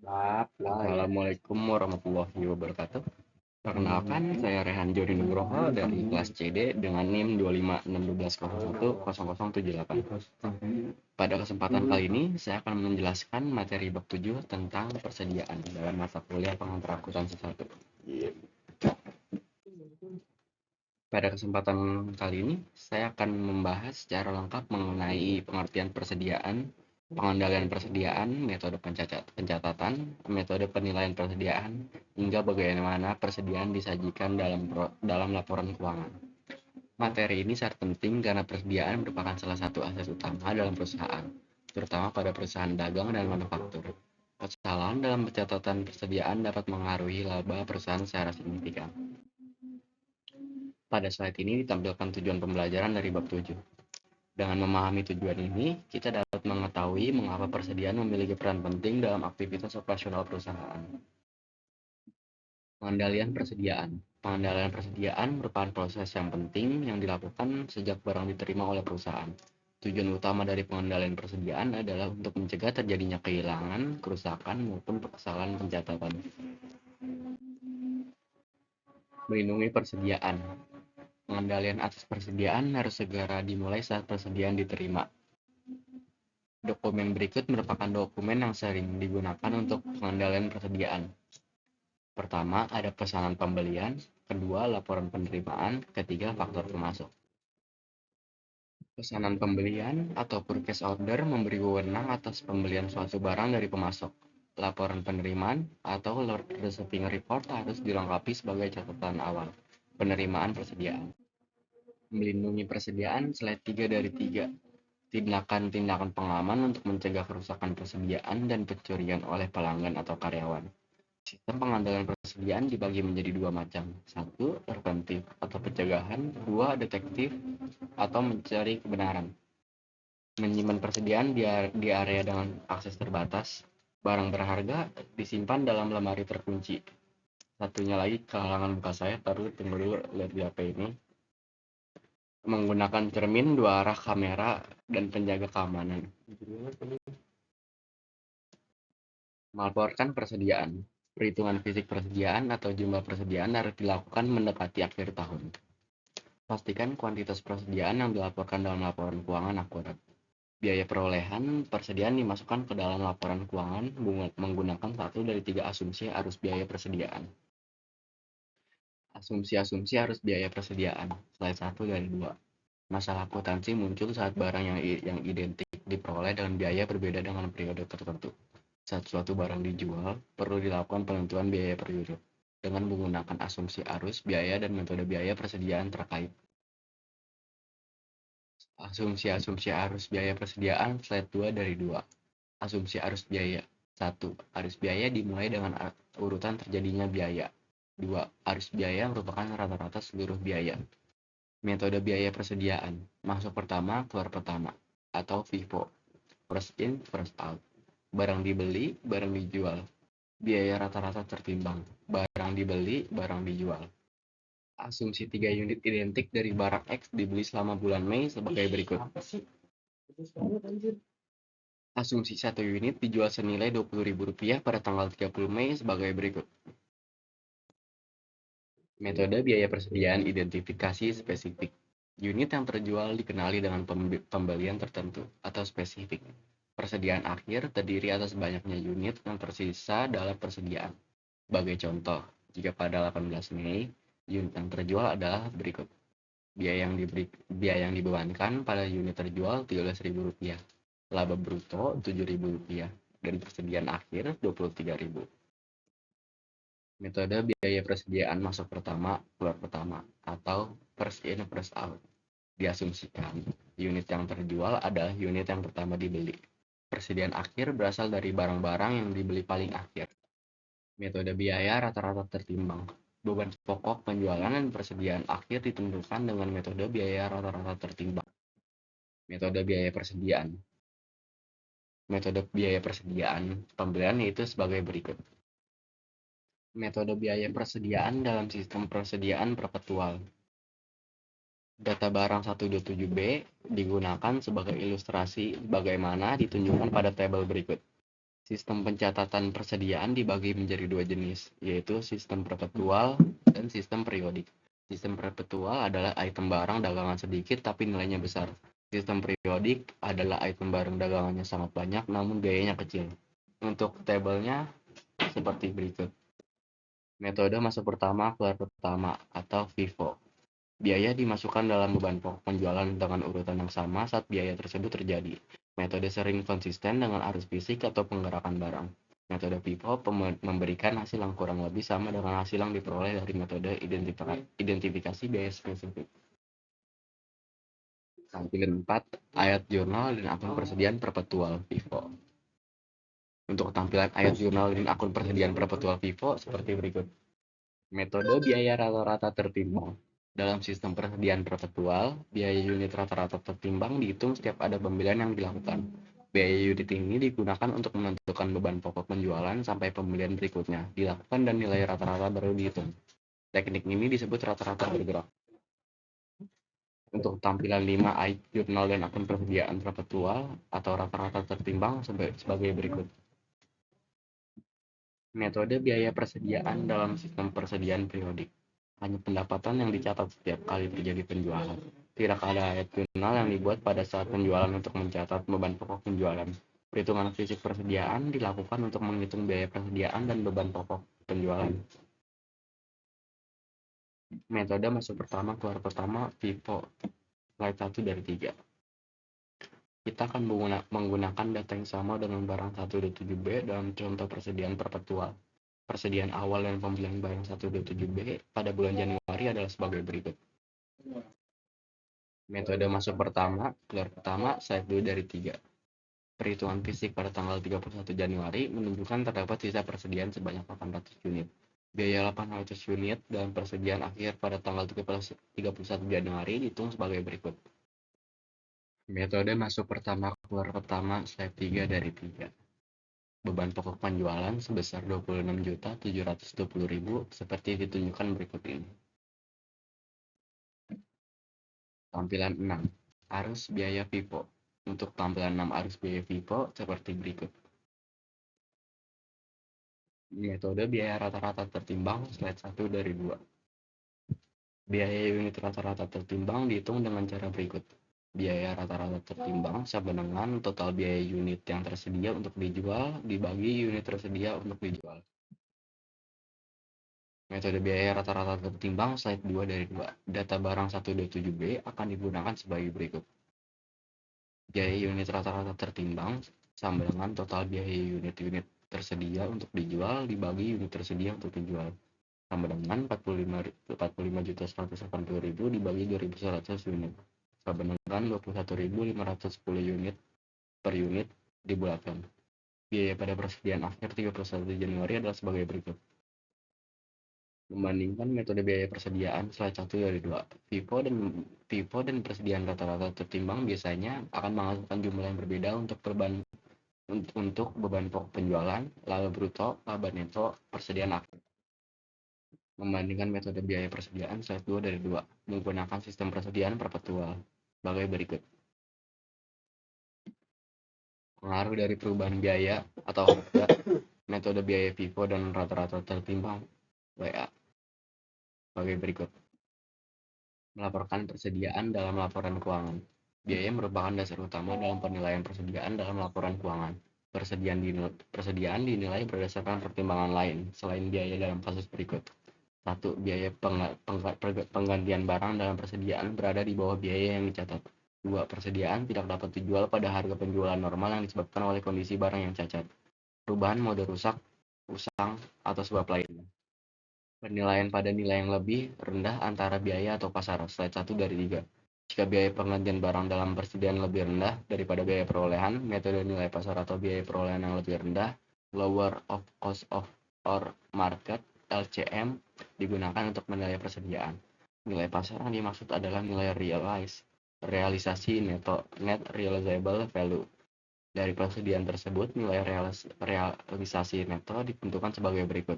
Assalamualaikum warahmatullahi wabarakatuh. Perkenalkan, saya Rehan Jody Nugroho dari kelas CD dengan NIM 25612010078. Pada kesempatan kali ini, saya akan menjelaskan materi bab 7 tentang persediaan dalam mata kuliah pengantar akuntansi 1. Pada kesempatan kali ini, saya akan membahas secara lengkap mengenai pengertian persediaan, pengendalian persediaan, metode pencatatan, metode penilaian persediaan, hingga bagaimana persediaan disajikan dalam laporan keuangan. Materi ini sangat penting karena persediaan merupakan salah satu aset utama dalam perusahaan, terutama pada perusahaan dagang dan manufaktur. Kesalahan dalam pencatatan persediaan dapat mengaruhi laba perusahaan secara signifikan. Pada slide ini ditampilkan tujuan pembelajaran dari bab 7. Dengan memahami tujuan ini, kita dapat mengetahui mengapa persediaan memiliki peran penting dalam aktivitas operasional perusahaan. Pengendalian persediaan. Pengendalian persediaan merupakan proses yang penting yang dilakukan sejak barang diterima oleh perusahaan. Tujuan utama dari pengendalian persediaan adalah untuk mencegah terjadinya kehilangan, kerusakan, maupun kesalahan pencatatan. Melindungi persediaan. Pengendalian atas persediaan harus segera dimulai saat persediaan diterima. Dokumen berikut merupakan dokumen yang sering digunakan untuk pengendalian persediaan. Pertama, ada pesanan pembelian, kedua, laporan penerimaan, ketiga, faktur pemasok. Pesanan pembelian atau purchase order memberi wewenang atas pembelian suatu barang dari pemasok. Laporan penerimaan atau receiving report harus dilengkapi sebagai catatan awal penerimaan persediaan. Melindungi persediaan slide 3 dari 3. Tindakan-tindakan pengaman untuk mencegah kerusakan persediaan dan pencurian oleh pelanggan atau karyawan. Sistem pengendalian persediaan dibagi menjadi dua macam. 1. Preventif atau pencegahan. 2. Detektif atau mencari kebenaran. Menyimpan persediaan di area dengan akses terbatas. Barang berharga disimpan dalam lemari terkunci. Satunya lagi kehalangan muka saya, tunggu dulu lihat di HP ini. Menggunakan cermin, dua arah kamera, dan penjaga keamanan. Melaporkan persediaan. Perhitungan fisik persediaan atau jumlah persediaan harus dilakukan mendekati akhir tahun. Pastikan kuantitas persediaan yang dilaporkan dalam laporan keuangan akurat. Biaya perolehan persediaan dimasukkan ke dalam laporan keuangan menggunakan satu dari 3 asumsi arus biaya persediaan. Asumsi-asumsi arus biaya persediaan. Slide 1 dari 2. Masalah akuntansi muncul saat barang yang identik diperoleh dengan biaya berbeda dengan periode tertentu. Saat suatu barang dijual, perlu dilakukan penentuan biaya per unit dengan menggunakan asumsi arus biaya dan metode biaya persediaan terkait. Asumsi-asumsi arus biaya persediaan slide 2 dari 2. Asumsi arus biaya. 1. Arus biaya dimulai dengan urutan terjadinya biaya. 2. Arus biaya merupakan rata-rata seluruh biaya. Metode biaya persediaan. Masuk pertama, keluar pertama, atau FIFO. First in, first out. Barang dibeli, barang dijual. Biaya rata-rata tertimbang. Barang dibeli, barang dijual. Asumsi 3 unit identik dari barang X dibeli selama bulan Mei sebagai berikut. Asumsi 1 unit dijual senilai Rp20.000 pada tanggal 30 Mei sebagai berikut. Metode biaya persediaan identifikasi spesifik. Unit yang terjual dikenali dengan pembelian tertentu atau spesifik. Persediaan akhir terdiri atas banyaknya unit yang tersisa dalam persediaan. Sebagai contoh, jika pada 18 Mei, unit yang terjual adalah berikut. Biaya yang dibebankan pada unit terjual Rp13.000. Laba bruto Rp7.000. Dan persediaan akhir Rp23.000. Metode biaya persediaan masuk pertama, keluar pertama, atau first in, first out. Diasumsikan, unit yang terjual adalah unit yang pertama dibeli. Persediaan akhir berasal dari barang-barang yang dibeli paling akhir. Metode biaya rata-rata tertimbang. Beban pokok penjualan dan persediaan akhir ditentukan dengan metode biaya rata-rata tertimbang. Metode biaya persediaan. Metode biaya persediaan pembelian yaitu sebagai berikut. Metode biaya persediaan dalam sistem persediaan perpetual. Data barang 127B digunakan sebagai ilustrasi bagaimana ditunjukkan pada tabel berikut. Sistem pencatatan persediaan dibagi menjadi dua jenis, yaitu sistem perpetual dan sistem periodik. Sistem perpetual adalah item barang dagangan sedikit tapi nilainya besar. Sistem periodik adalah item barang dagangannya sangat banyak namun biayanya kecil. Untuk tabelnya seperti berikut. Metode masuk pertama, keluar pertama atau FIFO. Biaya dimasukkan dalam beban pokok penjualan dengan urutan yang sama saat biaya tersebut terjadi. Metode sering konsisten dengan arus fisik atau penggerakan barang. Metode FIFO memberikan hasil yang kurang lebih sama dengan hasil yang diperoleh dari metode identifikasi biaya spesifik. Tampilan 4, ayat jurnal dan akun persediaan perpetual FIFO. Untuk tampilan ayat jurnal dan akun persediaan perpetual FIFO seperti berikut. Metode biaya rata-rata tertimbang. Dalam sistem persediaan perpetual, biaya unit rata-rata tertimbang dihitung setiap ada pembelian yang dilakukan. Biaya unit ini digunakan untuk menentukan beban pokok penjualan sampai pembelian berikutnya dilakukan dan nilai rata-rata baru dihitung. Teknik ini disebut rata-rata bergerak. Untuk tampilan 5 jurnal dan akun persediaan perpetual atau rata-rata tertimbang sebagai berikut. Metode biaya persediaan dalam sistem persediaan periodik. Hanya pendapatan yang dicatat setiap kali terjadi penjualan. Tidak ada ayat jurnal yang dibuat pada saat penjualan untuk mencatat beban pokok penjualan. Perhitungan fisik persediaan dilakukan untuk menghitung biaya persediaan dan beban pokok penjualan. Metode masuk pertama, keluar pertama, FIFO. Slide 1 dari 3. Kita akan menggunakan data yang sama dengan barang 127B dalam contoh persediaan perpetual. Persediaan awal dan pembelian barang 127B pada bulan Januari adalah sebagai berikut. Metode masuk pertama, keluar pertama, slide 2 dari 3. Perhitungan fisik pada tanggal 31 Januari menunjukkan terdapat sisa persediaan sebanyak 800 unit. Biaya 800 unit dan persediaan akhir pada tanggal 31 Januari dihitung sebagai berikut. Metode masuk pertama, keluar pertama, slide 3 dari 3. Beban pokok penjualan sebesar 26.720.000 seperti ditunjukkan berikut ini. Tampilan 6, arus biaya FIFO. Untuk tampilan 6 arus biaya FIFO seperti berikut. Metode biaya rata-rata tertimbang, slide 1 dari 2. Biaya unit rata-rata tertimbang dihitung dengan cara berikut. Biaya rata-rata tertimbang sama dengan total biaya unit yang tersedia untuk dijual dibagi unit tersedia untuk dijual. Metode biaya rata-rata tertimbang, slide 2 dari 2. Data barang 127B akan digunakan sebagai berikut. Biaya unit rata-rata tertimbang sama dengan total biaya unit-unit tersedia untuk dijual dibagi unit tersedia untuk dijual. Sama dengan 45.180.000 dibagi 2.100 unit. Sama dengan 21.510 unit per unit dibulatkan. Biaya pada persediaan akhir 31 Januari adalah sebagai berikut. Membandingkan metode biaya persediaan, slide 1 dari 2. FIFO dan persediaan rata-rata tertimbang biasanya akan menghasilkan jumlah yang berbeda untuk beban pokok penjualan, laba bruto, laba neto, persediaan akhir. Membandingkan metode biaya persediaan, slide 2 dari 2, menggunakan sistem persediaan perpetual sebagai berikut. Pengaruh dari perubahan biaya atau harga metode biaya FIFO dan rata-rata tertimbang WA sebagai berikut. Melaporkan persediaan dalam laporan keuangan. Biaya merupakan dasar utama dalam penilaian persediaan dalam laporan keuangan. Persediaan dinilai berdasarkan pertimbangan lain selain biaya dalam kasus berikut. 1. Biaya penggantian barang dalam persediaan berada di bawah biaya yang dicatat. 2. Persediaan tidak dapat dijual pada harga penjualan normal yang disebabkan oleh kondisi barang yang cacat, perubahan mode rusak, usang, atau sebab lainnya. Penilaian pada nilai yang lebih rendah antara biaya atau pasar, slide 1 dari 3. Jika biaya penggantian barang dalam persediaan lebih rendah daripada biaya perolehan, metode nilai pasar atau biaya perolehan yang lebih rendah, lower of cost of or market, LCM, digunakan untuk menilai persediaan. Nilai pasar yang dimaksud adalah nilai realisasi neto, net realizable value. Dari persediaan tersebut, nilai realisasi neto ditentukan sebagai berikut.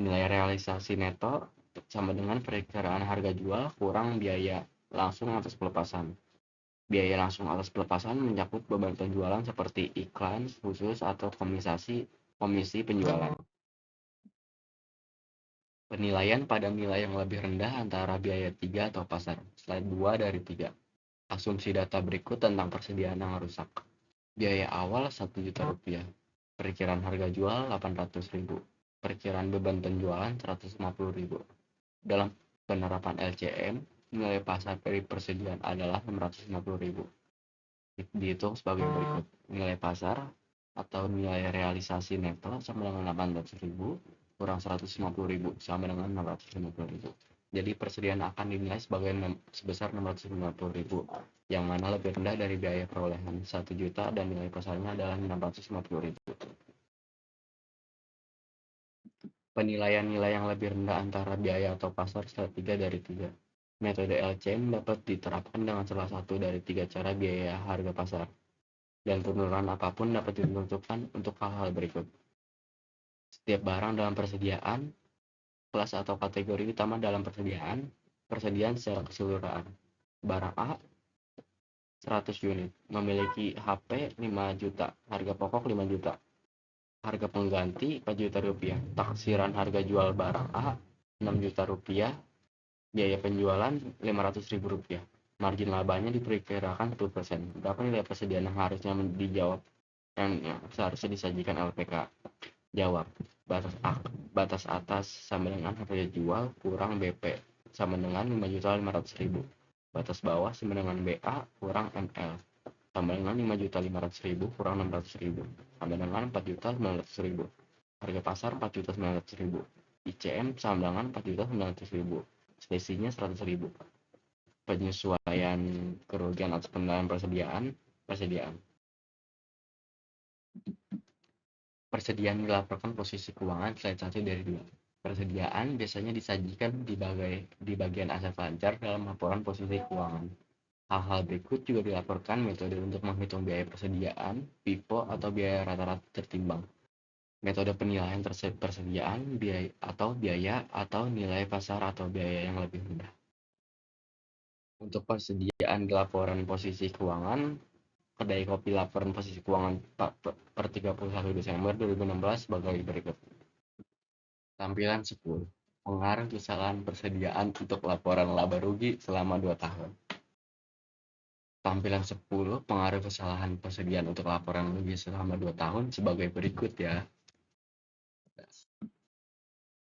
Nilai realisasi neto sama dengan perkiraan harga jual kurang biaya langsung atas pelepasan. Biaya langsung atas pelepasan mencakup beban penjualan seperti iklan khusus atau komisi penjualan. Penilaian pada nilai yang lebih rendah antara biaya 3 atau pasar. Slide 2 dari 3. Asumsi data berikut tentang persediaan yang rusak. Biaya awal 1 juta rupiah. Perkiraan harga jual 800.000. Perkiraan beban penjualan 150.000. Dalam penerapan LCM, nilai pasar dari persediaan adalah 650.000. Dihitung sebagai berikut. Nilai pasar atau nilai realisasi neto sama dengan 800.000 kurang 150.000 sama dengan 650.000. Jadi persediaan akan dinilai sebesar 650.000, yang mana lebih rendah dari biaya perolehan 1 juta dan nilai pasarnya adalah 650.000. Penilaian nilai yang lebih rendah antara biaya atau pasar slide 3 dari 3. Metode LCM dapat diterapkan dengan salah satu dari 3 cara biaya harga pasar, dan penurunan apapun dapat ditentukan untuk hal-hal berikut. Setiap barang dalam persediaan, kelas atau kategori utama dalam persediaan secara keseluruhan. Barang A 100 unit, memiliki HP 5 juta, harga pokok 5 juta, harga pengganti 4 juta rupiah, taksiran harga jual barang A 6 juta rupiah, biaya penjualan 500.000 rupiah. Margin labanya diperkirakan 10%. Berapa nilai persediaan yang harusnya dijawab yang seharusnya disajikan LPK? Jawab. Batas atas sama dengan harga jual kurang BP sama dengan 5.500.000. Batas bawah sama dengan BA kurang ML sama dengan 5.500.000 kurang 600.000 sama dengan 4.900.000. Harga pasar 4.900.000. ICM sama dengan 4.900.000. Selisihnya 100.000. Penyesuaian kerugian atas penilaian persediaan. Persediaan dilaporkan posisi keuangan slide 1 dari 2. Persediaan biasanya disajikan di bagian aset lancar dalam laporan posisi keuangan. Hal-hal berikut juga dilaporkan metode untuk menghitung biaya persediaan, FIFO atau biaya rata-rata tertimbang. Metode penilaian persediaan, biaya atau nilai pasar atau biaya yang lebih rendah. Untuk persediaan di laporan posisi keuangan, kedai kopi laporan posisi keuangan per 31 Desember 2016 sebagai berikut. Tampilan 10. Pengaruh kesalahan persediaan untuk laporan laba rugi selama 2 tahun. Tampilan 10. Pengaruh kesalahan persediaan untuk laporan rugi selama 2 tahun sebagai berikut ya.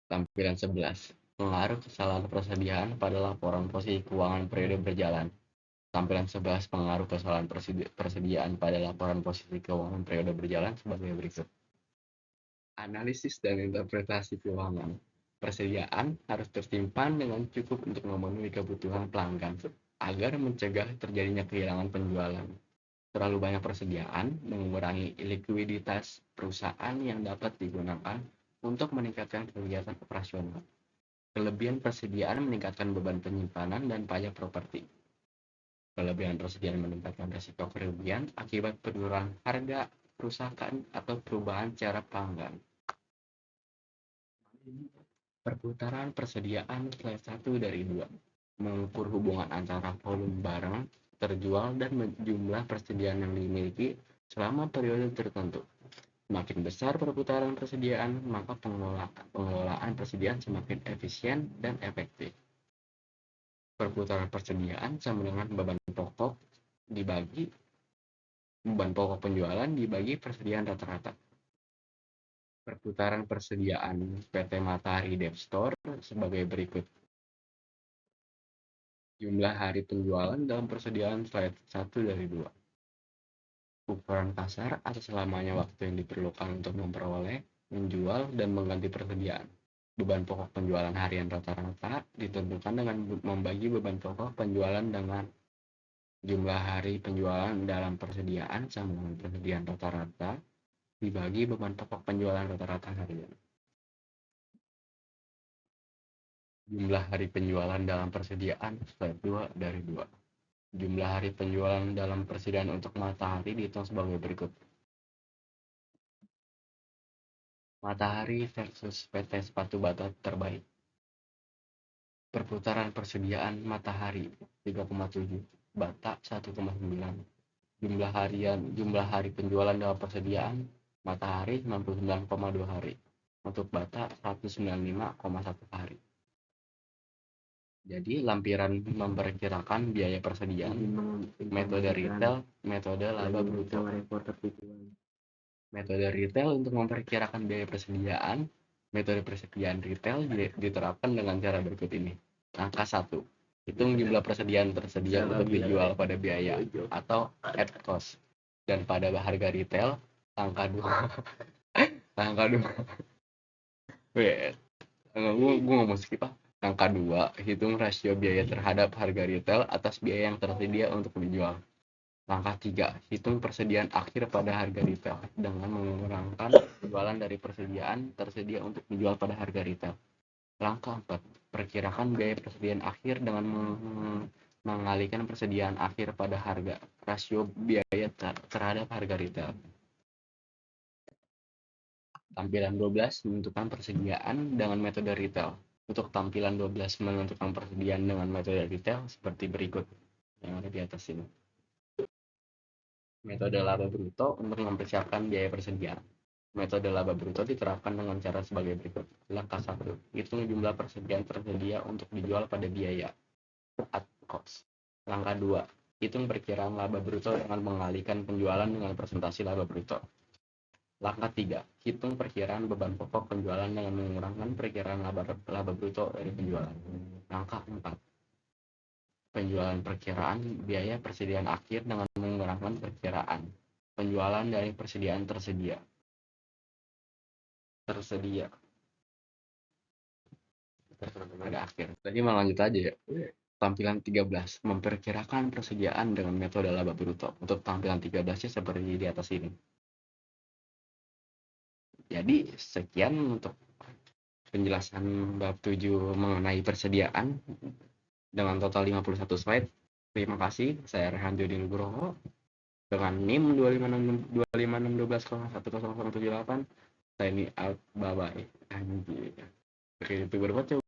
Tampilan 11. Pengaruh kesalahan persediaan pada laporan posisi keuangan periode berjalan. Tampilan 11. Pengaruh kesalahan persediaan pada laporan posisi keuangan periode berjalan sebagai berikut. Analisis dan interpretasi keuangan. Persediaan harus tersimpan dengan cukup untuk memenuhi kebutuhan pelanggan agar mencegah terjadinya kehilangan penjualan. Terlalu banyak persediaan mengurangi likuiditas perusahaan yang dapat digunakan untuk meningkatkan kegiatan operasional. Kelebihan persediaan meningkatkan beban penyimpanan dan pajak properti. Kelebihan persediaan meningkatkan risiko kerugian akibat penurunan harga, kerusakan, atau perubahan cara pelanggan. Perputaran persediaan slide 1 dari 2. Mengukur hubungan antara volume barang terjual dan jumlah persediaan yang dimiliki selama periode tertentu. Semakin besar perputaran persediaan, maka pengelolaan persediaan semakin efisien dan efektif. Perputaran persediaan sama dengan beban pokok penjualan dibagi persediaan rata-rata. Perputaran persediaan PT Matahari Devstore sebagai berikut. Jumlah hari penjualan dalam persediaan slide 1 dari 2. Ukuran pasar atas lamanya waktu yang diperlukan untuk memperoleh, menjual, dan mengganti persediaan. Beban pokok penjualan harian rata-rata ditentukan dengan membagi beban pokok penjualan dengan jumlah hari penjualan dalam persediaan sama dengan persediaan rata-rata dibagi beban pokok penjualan rata-rata harian. Jumlah hari penjualan dalam persediaan slide 2 dari 2. Jumlah hari penjualan dalam persediaan untuk Matahari dihitung sebagai berikut. Matahari versus PT Sepatu Bata Terbaik. Perputaran persediaan Matahari 3,7. bata 1,9. Jumlah hari penjualan dalam persediaan matahari 69,2 hari. Untuk bata 195,1 hari. Jadi lampiran memperkirakan biaya persediaan, metode retail, metode laba bruto. Metode retail untuk memperkirakan biaya persediaan, metode persediaan retail diterapkan dengan cara berikut ini. Angka 1. Hitung jumlah persediaan tersedia untuk dijual pada biaya atau at cost. Dan pada harga retail, angka 2. Angka 2. Gue ngomong skip ah. Angka 2, hitung rasio biaya terhadap harga retail atas biaya yang tersedia untuk dijual. Langkah 3, hitung persediaan akhir pada harga retail dengan mengurangkan penjualan dari persediaan tersedia untuk dijual pada harga retail. Langkah 4, perkirakan biaya persediaan akhir dengan mengalihkan persediaan akhir pada harga rasio biaya terhadap harga retail. Tampilan 12, menentukan persediaan dengan metode retail. Untuk tampilan 12 menentukan persediaan dengan metode retail seperti berikut yang ada di atas ini. Metode laba bruto untuk mempersiapkan biaya persediaan. Metode laba bruto diterapkan dengan cara sebagai berikut. Langkah 1, hitung jumlah persediaan tersedia untuk dijual pada biaya at cost. Langkah 2, hitung perkiraan laba bruto dengan mengalihkan penjualan dengan presentasi laba bruto. Langkah 3, hitung perkiraan beban pokok penjualan dengan mengurangkan perkiraan laba bruto dari penjualan. Langkah 4, penjualan perkiraan biaya persediaan akhir dengan mengurangkan perkiraan penjualan dari persediaan tersedia. Pada akhir. Tadi mau lanjut aja ya. Tampilan 13, memperkirakan persediaan dengan metode laba bruto. Untuk tampilan 13-nya seperti di atas ini. Jadi sekian untuk penjelasan bab 7 mengenai persediaan dengan total 51 slide. Terima kasih, saya Rehan Jody Nugroho dengan NIM 25612010078. Saya ini out, bye bye. Anjir. Oke, itu berbuat coba.